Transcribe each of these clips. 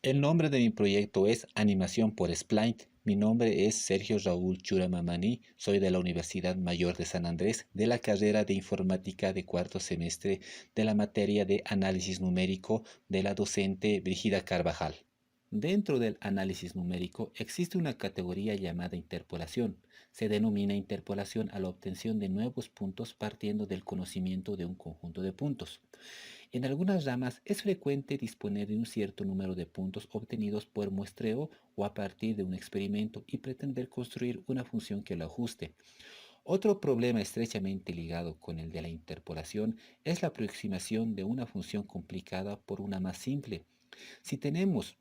El nombre de mi proyecto es Animación por Spline. Mi nombre es Sergio Raúl Churamamani. Soy de la Universidad Mayor de San Andrés, de la carrera de Informática de cuarto semestre, de la materia de Análisis Numérico, de la docente Brígida Carvajal. Dentro del análisis numérico existe una categoría llamada interpolación. Se denomina interpolación a la obtención de nuevos puntos partiendo del conocimiento de un conjunto de puntos. En algunas ramas es frecuente disponer de un cierto número de puntos obtenidos por muestreo o a partir de un experimento y pretender construir una función que lo ajuste. Otro problema estrechamente ligado con el de la interpolación es la aproximación de una función complicada por una más simple. Si tenemos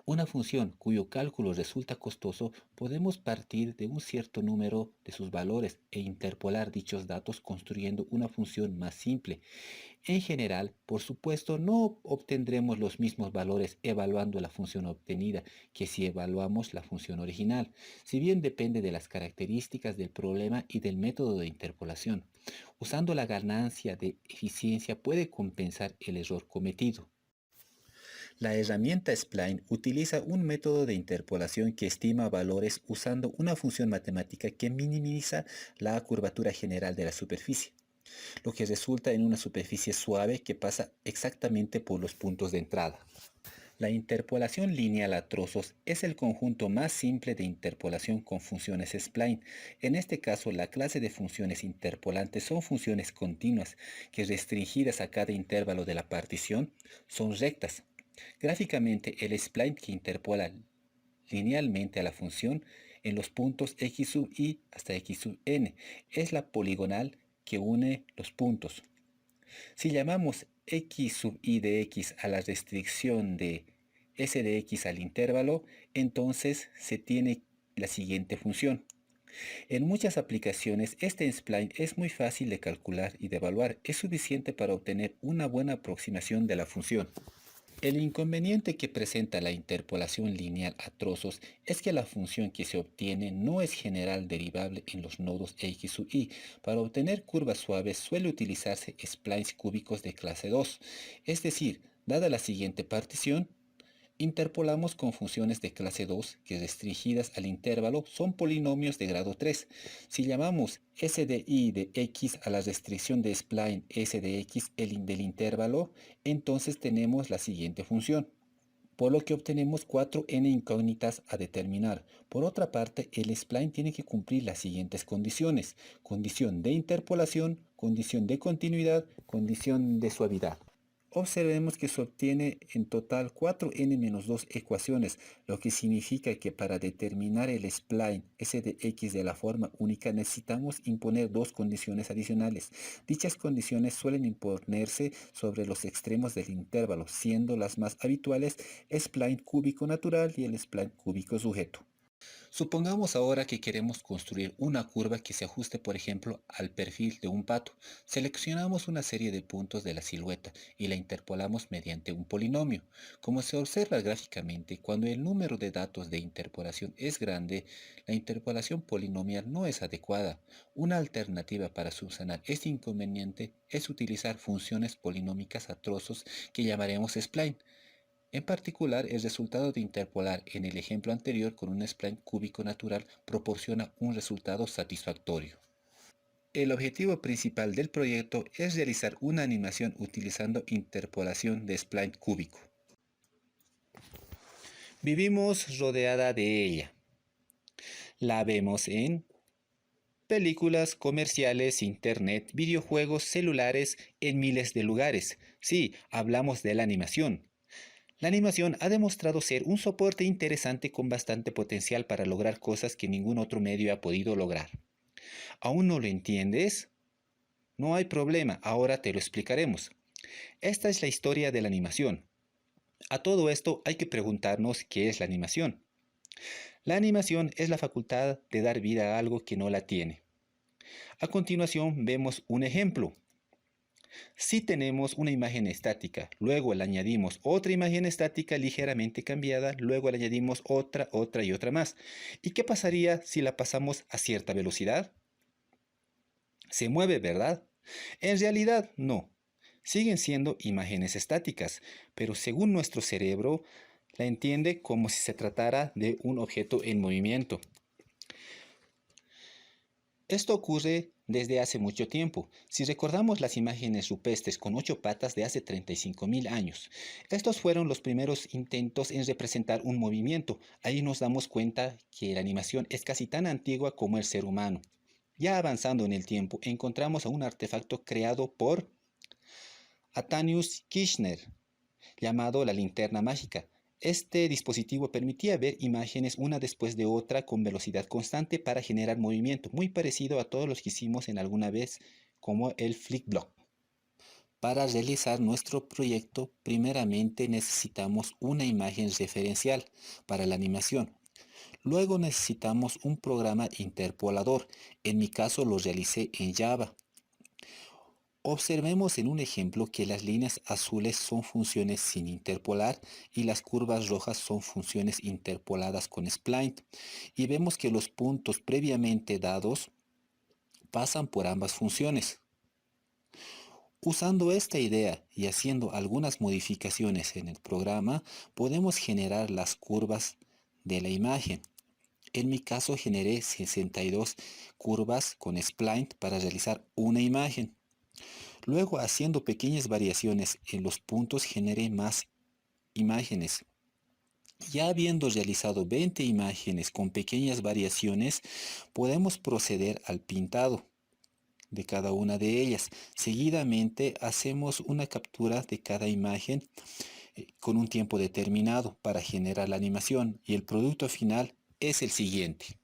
una función cuyo cálculo resulta costoso, podemos partir de un cierto número de sus valores e interpolar dichos datos construyendo una función más simple. En general, por supuesto, no obtendremos los mismos valores evaluando la función obtenida que si evaluamos la función original, si bien depende de las características del problema y del método de interpolación. Usando la ganancia de eficiencia puede compensar el error cometido. La herramienta Spline utiliza un método de interpolación que estima valores usando una función matemática que minimiza la curvatura general de la superficie, lo que resulta en una superficie suave que pasa exactamente por los puntos de entrada. La interpolación lineal a trozos es el conjunto más simple de interpolación con funciones spline. En este caso, la clase de funciones interpolantes son funciones continuas que, restringidas a cada intervalo de la partición, son rectas. Gráficamente, el spline que interpola linealmente a la función en los puntos x sub i hasta x sub n es la poligonal que une los puntos. Si llamamos x sub i de x a la restricción de s de x al intervalo, entonces se tiene la siguiente función. En muchas aplicaciones, este spline es muy fácil de calcular y de evaluar. Es suficiente para obtener una buena aproximación de la función. El inconveniente que presenta la interpolación lineal a trozos es que la función que se obtiene no es general derivable en los nodos x sub i. Para obtener curvas suaves suele utilizarse splines cúbicos de clase 2. Es decir, dada la siguiente partición, interpolamos con funciones de clase 2 que, restringidas al intervalo, son polinomios de grado 3. Si llamamos s de i de x a la restricción de spline s de x del intervalo, entonces tenemos la siguiente función, por lo que obtenemos 4n incógnitas a determinar. Por otra parte, el spline tiene que cumplir las siguientes condiciones: condición de interpolación, condición de continuidad, condición de suavidad. Observemos que se obtiene en total 4n-2 ecuaciones, lo que significa que para determinar el spline s de x de la forma única necesitamos imponer dos condiciones adicionales. Dichas condiciones suelen imponerse sobre los extremos del intervalo, siendo las más habituales spline cúbico natural y el spline cúbico sujeto. Supongamos ahora que queremos construir una curva que se ajuste, por ejemplo, al perfil de un pato. Seleccionamos una serie de puntos de la silueta y la interpolamos mediante un polinomio. Como se observa gráficamente, cuando el número de datos de interpolación es grande, la interpolación polinomial no es adecuada. Una alternativa para subsanar este inconveniente es utilizar funciones polinómicas a trozos que llamaremos spline. En particular, el resultado de interpolar en el ejemplo anterior con un spline cúbico natural proporciona un resultado satisfactorio. El objetivo principal del proyecto es realizar una animación utilizando interpolación de spline cúbico. Vivimos rodeada de ella. La vemos en películas, comerciales, internet, videojuegos, celulares, en miles de lugares. Sí, hablamos de la animación. La animación ha demostrado ser un soporte interesante con bastante potencial para lograr cosas que ningún otro medio ha podido lograr. ¿Aún no lo entiendes? No hay problema, ahora te lo explicaremos. Esta es la historia de la animación. A todo esto hay que preguntarnos qué es la animación. La animación es la facultad de dar vida a algo que no la tiene. A continuación vemos un ejemplo. Si tenemos una imagen estática, luego le añadimos otra imagen estática ligeramente cambiada, luego le añadimos otra y otra más. ¿Y qué pasaría si la pasamos a cierta velocidad? Se mueve, ¿verdad? En realidad, no. Siguen siendo imágenes estáticas, pero según nuestro cerebro, la entiende como si se tratara de un objeto en movimiento. Esto ocurre desde hace mucho tiempo. Si recordamos las imágenes rupestres con 8 patas de hace 35.000 años, estos fueron los primeros intentos en representar un movimiento. Ahí nos damos cuenta que la animación es casi tan antigua como el ser humano. Ya avanzando en el tiempo, encontramos a un artefacto creado por Athanasius Kirchner, llamado la linterna mágica. Este dispositivo permitía ver imágenes una después de otra con velocidad constante para generar movimiento, muy parecido a todos los que hicimos en alguna vez, como el Flickblock. Para realizar nuestro proyecto, primeramente necesitamos una imagen referencial para la animación. Luego necesitamos un programa interpolador. En mi caso lo realicé en Java. Observemos en un ejemplo que las líneas azules son funciones sin interpolar y las curvas rojas son funciones interpoladas con spline, y vemos que los puntos previamente dados pasan por ambas funciones. Usando esta idea y haciendo algunas modificaciones en el programa, podemos generar las curvas de la imagen. En mi caso generé 62 curvas con spline para realizar una imagen. Luego, haciendo pequeñas variaciones en los puntos, generé más imágenes. Ya habiendo realizado 20 imágenes con pequeñas variaciones, podemos proceder al pintado de cada una de ellas. Seguidamente, hacemos una captura de cada imagen con un tiempo determinado para generar la animación, y el producto final es el siguiente.